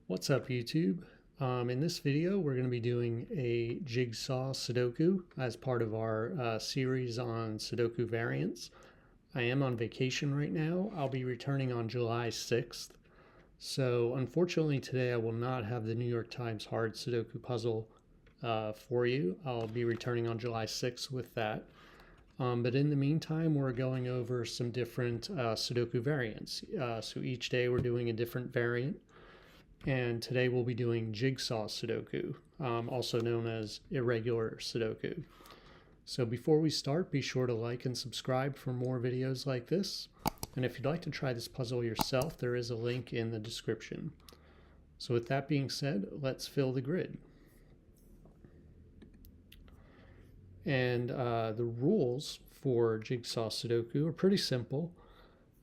What's up, YouTube? In this video, we're going to be doing a Jigsaw Sudoku as part of our series on Sudoku variants. I am on vacation right now. I'll be returning on July 6th. So unfortunately today I will not have the New York Times hard Sudoku puzzle for you. I'll be returning on July 6th with that. But in the meantime, we're going over some different Sudoku variants. So each day we're doing a different variant. And today we'll be doing Jigsaw Sudoku, also known as Irregular Sudoku. So before we start, be sure to like and subscribe for more videos like this. And if you'd like to try this puzzle yourself, there is a link in the description. So with that being said, let's fill the grid. And the rules for Jigsaw Sudoku are pretty simple.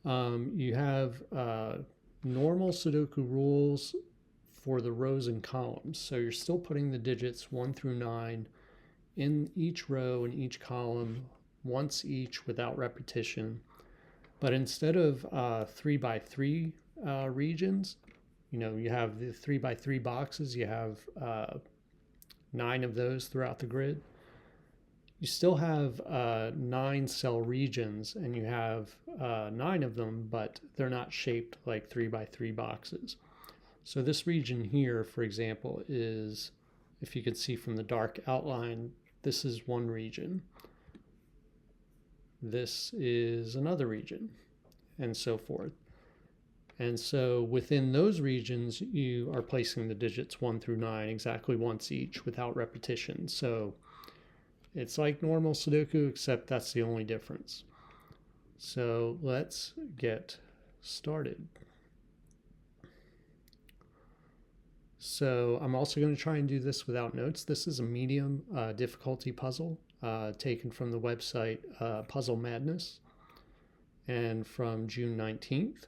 You have normal Sudoku rules for the rows and columns. So you're still putting the digits 1 through 9 in each row and each column once each without repetition. But instead of 3 by 3 regions, you have the 3 by 3 boxes, you have 9 of those throughout the grid. You still have 9 cell regions, and you have 9 of them, but they're not shaped like 3 by 3 boxes. So this region here, for example, is, if you can see from the dark outline, this is one region. This is another region, and so forth. And so within those regions, you are placing the digits 1 through 9 exactly once each without repetition. So it's like normal Sudoku, except that's the only difference. So let's get started. So I'm also going to try and do this without notes. This is a medium difficulty puzzle taken from the website Puzzle Madness and from June 19th.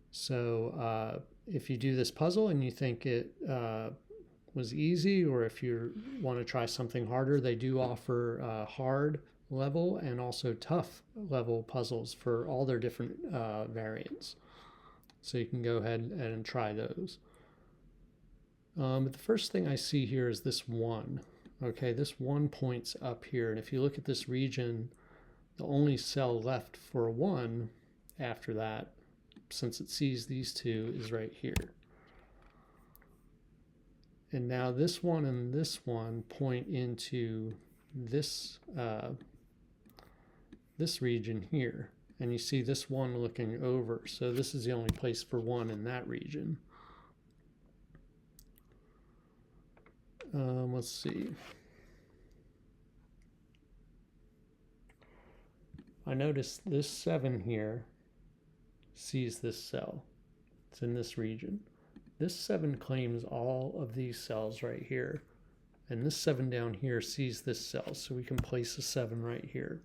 So if you do this puzzle and you think it was easy, or if you want to try something harder, they do offer hard level and also tough level puzzles for all their different variants. So you can go ahead and try those. But the first thing I see here is this 1. Okay, this 1 points up here, and if you look at this region, the only cell left for 1 after that, since it sees these 2, is right here. And now this 1 and this 1 point into this this region here, and you see this 1 looking over. So this is the only place for 1 in that region. Let's see. I noticed this 7 here sees this cell. It's in this region. This 7 claims all of these cells right here. And this 7 down here sees this cell. So we can place a 7 right here.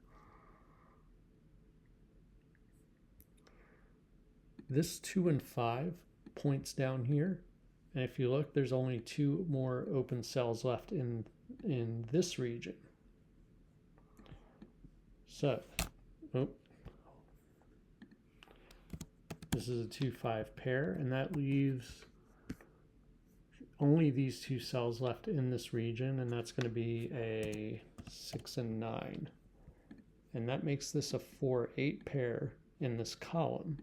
This 2 and 5 points down here. And if you look, there's only 2 more open cells left in this region. So, this is a 2-5 pair, and that leaves only these 2 cells left in this region, and that's going to be a 6 and 9. And that makes this a 4-8 pair in this column.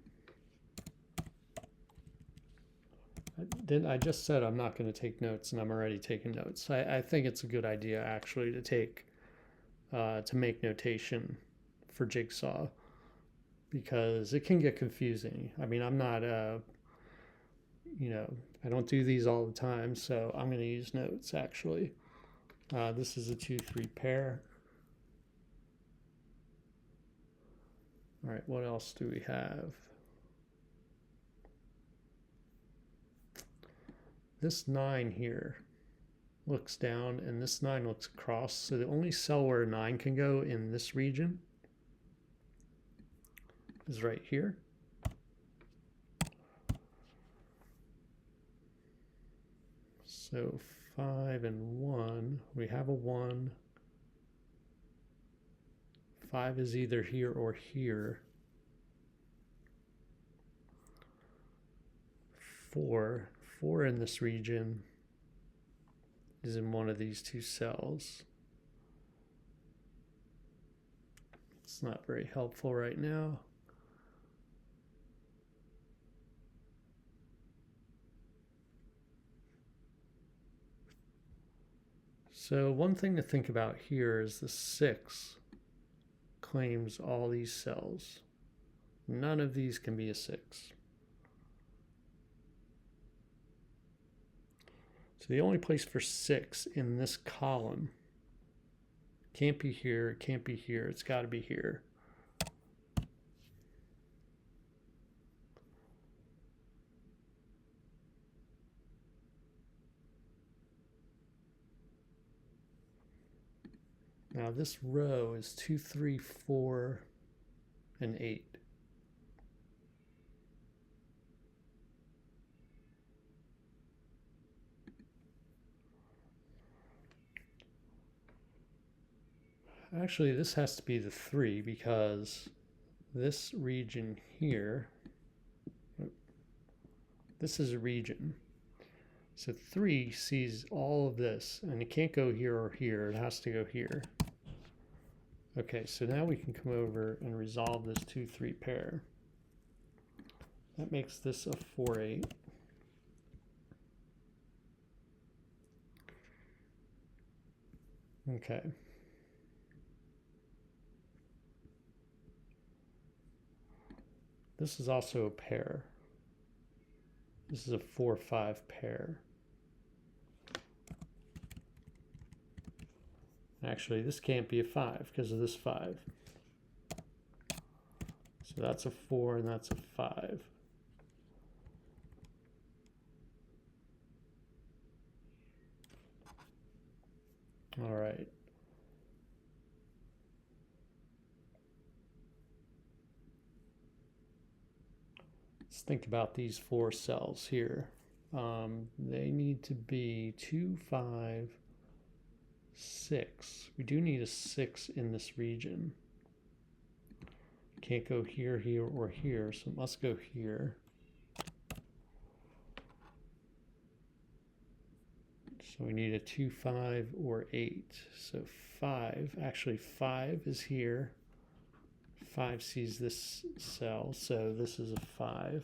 I just said I'm not going to take notes, and I'm already taking notes. I think it's a good idea, actually, to take to make notation for Jigsaw, because it can get confusing. I mean, I'm not I don't do these all the time, so I'm going to use notes, actually. This is a 2-3 pair. All right, what else do we have? This 9 here looks down, and this 9 looks across. So the only cell where a 9 can go in this region is right here. So 5 and 1, we have a 1. 5 is either here or here. 4 4 in this region is in one of these two cells. It's not very helpful right now. So one thing to think about here is the 6 claims all these cells. None of these can be a 6. So the only place for 6 in this column can't be here, it can't be here, it's got to be here. Now this row is 2, 3, 4, and 8. Actually, this has to be the 3 because this region here, this is a region. So 3 sees all of this, and it can't go here or here, it has to go here. Okay, so now we can come over and resolve this 2, 3 pair. That makes this a 4, 8. Okay. This is also a pair. This is a 4, 5 pair. Actually, this can't be a 5 because of this 5. So that's a 4 and that's a 5. All right. Let's think about these 4 cells here. They need to be 2, 5, 6. We do need a 6 in this region. Can't go here, here, or here, so it must go here. So we need a 2, 5, or 8. So 5, actually 5 is here. 5 sees this cell, so this is a 5.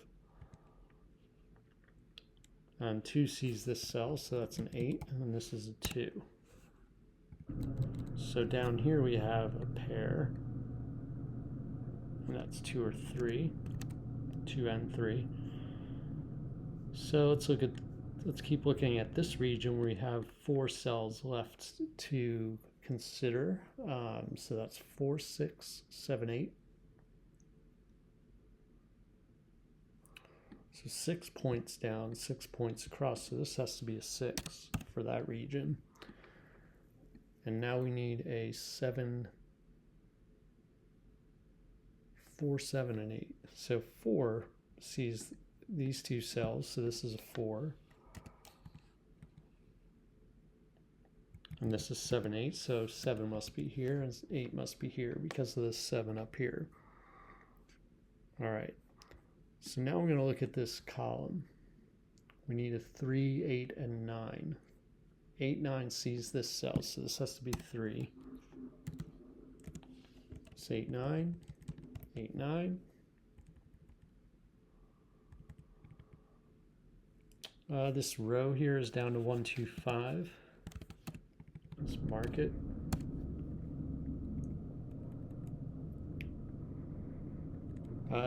And 2 sees this cell, so that's an 8, and this is a 2. So down here we have a pair, and that's 2 or 3, 2 and 3. So let's keep looking at this region where we have 4 cells left to consider. So that's 4, 6, 7, 8. So 6 points down, 6 points across. So this has to be a 6 for that region. And now we need a 7, 4, 7, and 8. So 4 sees these 2 cells, so this is a 4. And this is 7, 8, so 7 must be here, and 8 must be here because of this 7 up here. All right, so now we're going to look at this column. We need a 3, 8, and 9. 8, 9 sees this cell, so this has to be 3. It's 8, 9, 8, 9. This row here is down to 1, 2, 5. Let's mark it.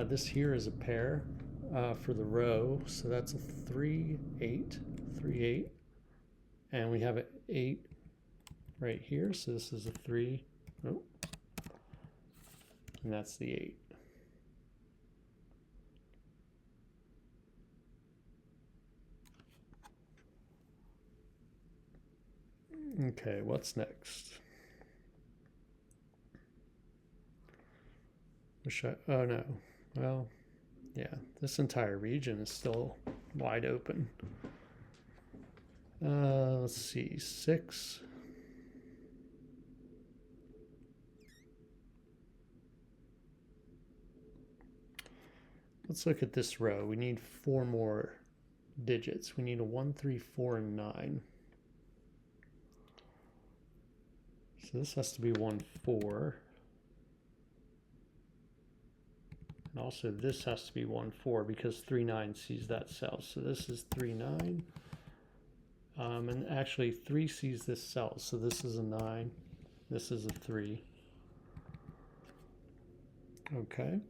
This here is a pair for the row, so that's a 3, 8, 3, 8. And we have an 8 right here, so this is a 3, oh, and that's the 8. Okay, what's next? Oh no, well, yeah, this entire region is still wide open. Let's see, 6. Let's look at this row. We need 4 more digits. We need a 1, 3, 4, and 9. So this has to be 1, 4. And also this has to be 1, 4 because 3, 9 sees that cell. So this is 3, 9. And actually 3 sees this cell. So this is a 9. This is a 3. Okay.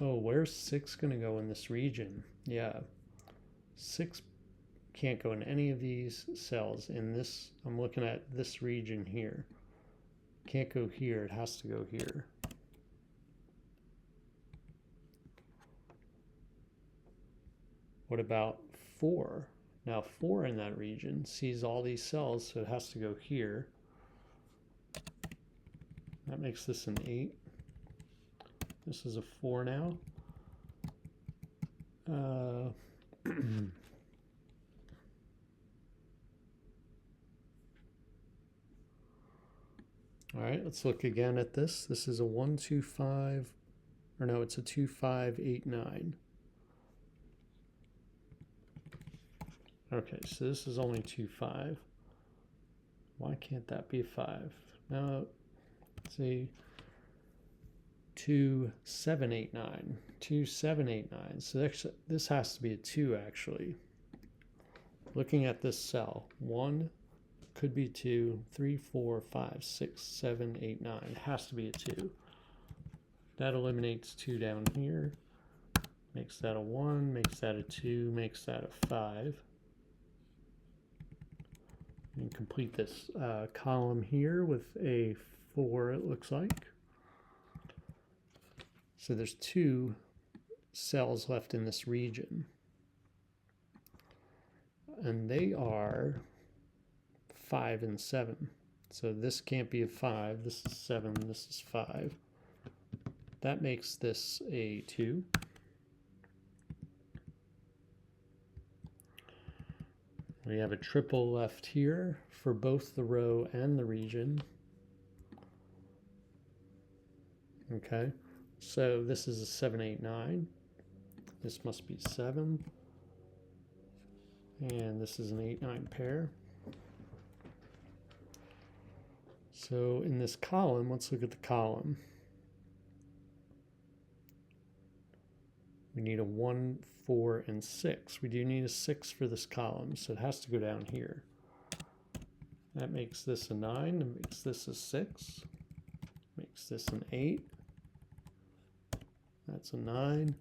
Oh, where's 6 going to go in this region? Yeah. 6 can't go in any of these cells. In this, I'm looking at this region here. Can't go here. It has to go here. What about 4? Now 4 in that region sees all these cells, so it has to go here. That makes this an 8. This is a 4 now. All right, let's look again at this. This is a 1, 2, 5, or no, it's a 2, 5, 8, 9. Okay, so this is only 2, 5. Why can't that be a 5? No, let's see. 2, 7, 8, 9. 2, 7, 8, 9. So this has to be a 2 actually. Looking at this cell, 1 could be 2, 3, 4, 5, 6, 7, 8, 9. It has to be a 2. That eliminates 2 down here. Makes that a 1, makes that a 2, makes that a 5. And complete this column here with a 4, it looks like. So there's 2 cells left in this region. And they are 5 and 7. So this can't be a 5. This is 7. This is 5. That makes this a 2. We have a triple left here for both the row and the region. Okay, so this is a 7, 8, 9. This must be 7. And this is an 8, 9 pair. So in this column, let's look at the column. We need a 1, 4, and 6. We do need a 6 for this column, so it has to go down here. That makes this a 9, that makes this a 6, makes this an 8. That's a 9.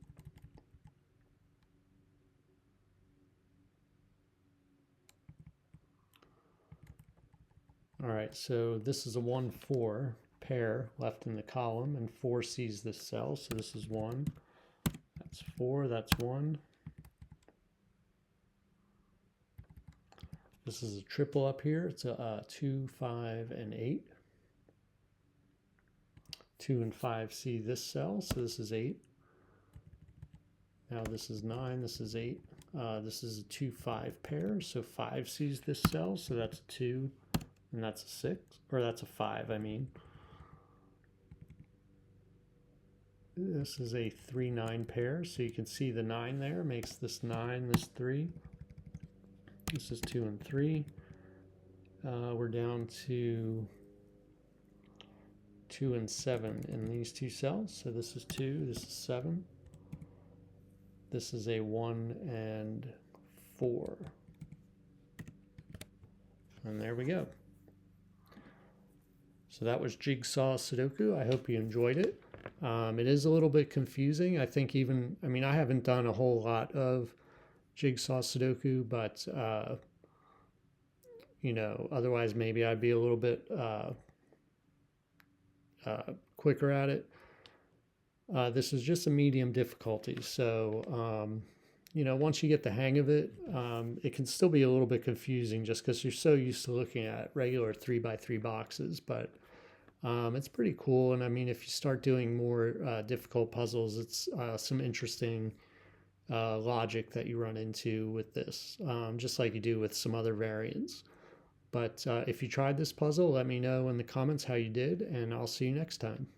All right, so this is a 1, 4 pair left in the column, and 4 sees this cell, so this is 1. That's 4, that's 1. This is a triple up here. It's a 2, 5, and 8. 2 and 5 see this cell, so this is 8. Now this is 9, this is 8. This is a 2, 5 pair, so 5 sees this cell, so that's a 2, and that's a 6, or that's a 5, I mean. This is a 3, 9 pair, so you can see the 9 there, makes this 9, this 3. This is 2 and 3. We're down to 2 and 7 in these 2 cells. So this is 2, this is 7. This is a 1 and 4. And there we go. So that was Jigsaw Sudoku. I hope you enjoyed it. It is a little bit confusing. I think even, I mean, I haven't done a whole lot of Jigsaw Sudoku, but, you know, otherwise maybe I'd be a little bit quicker at it. This is just a medium difficulty. So, you know, once you get the hang of it, it can still be a little bit confusing just because you're so used to looking at regular 3x3 boxes, but it's pretty cool. And I mean, if you start doing more difficult puzzles, it's some interesting logic that you run into with this, just like you do with some other variants. But if you tried this puzzle, let me know in the comments how you did, and I'll see you next time.